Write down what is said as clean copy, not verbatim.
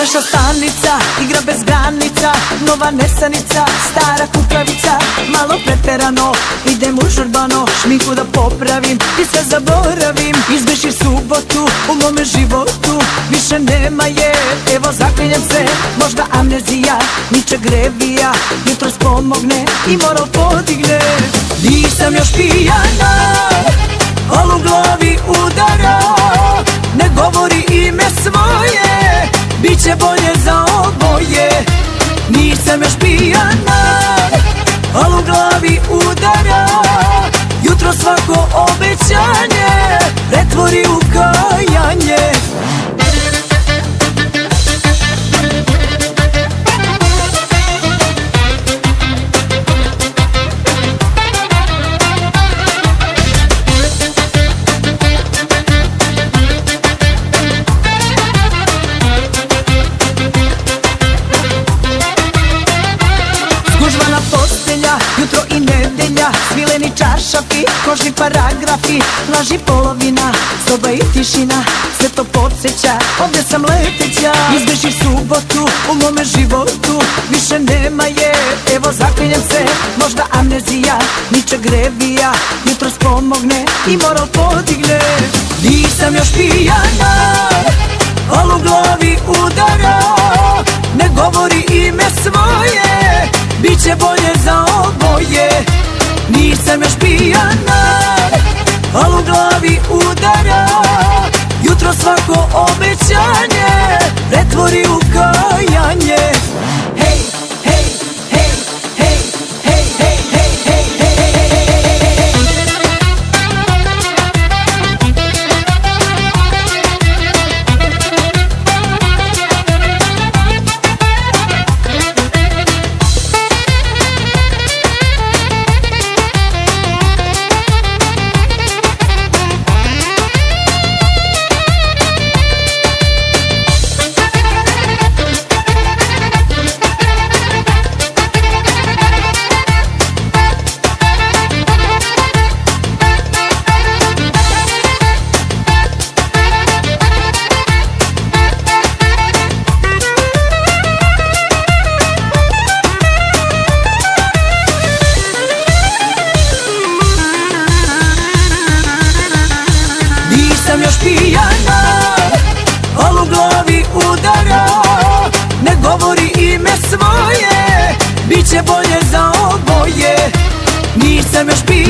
Treša stanica, igra bez granica, nova nesanica, stara kukavica. Malo preterano, idem užurbano, šminku da popravim i sve zaboravim. Izbeši subotu u mome životu, više nema je, evo zaklinjem se. Možda amnezija, ničeg revija, jutros pomogne i moral podigne. Nisam još pijana, al u glavi udara, ne govori ime svoje, biće bolje za oboje. Nisam još pijana, al u glavi udara, jutro svako obećanje pretvori u kajanje. Jutro i nedelja, svileni čaršafi, kožni paragrafi, laži polovina, soba i tišina, sve to podsjeća, ovdje sam leteća. Izbeži subotu u mome životu, više nema je, evo zaklinjem se. Možda amnezija, ničeg revija, jutros pomogne i moral podigne. Nisam još pijana, al u glavi udara, ne govori ime svoje, biće bolje za oboje. Nisam još pijana, al u glavi udara, jutro svako obećanje pretvori u kajanje. Hej, hej, hej, hej, hej, hej, hej, hej, hej, hej, hej, hej. Nisam još pijana, al u glavi udara, ne govori ime svoje, biće bolje za oboje. Nisam još pijana,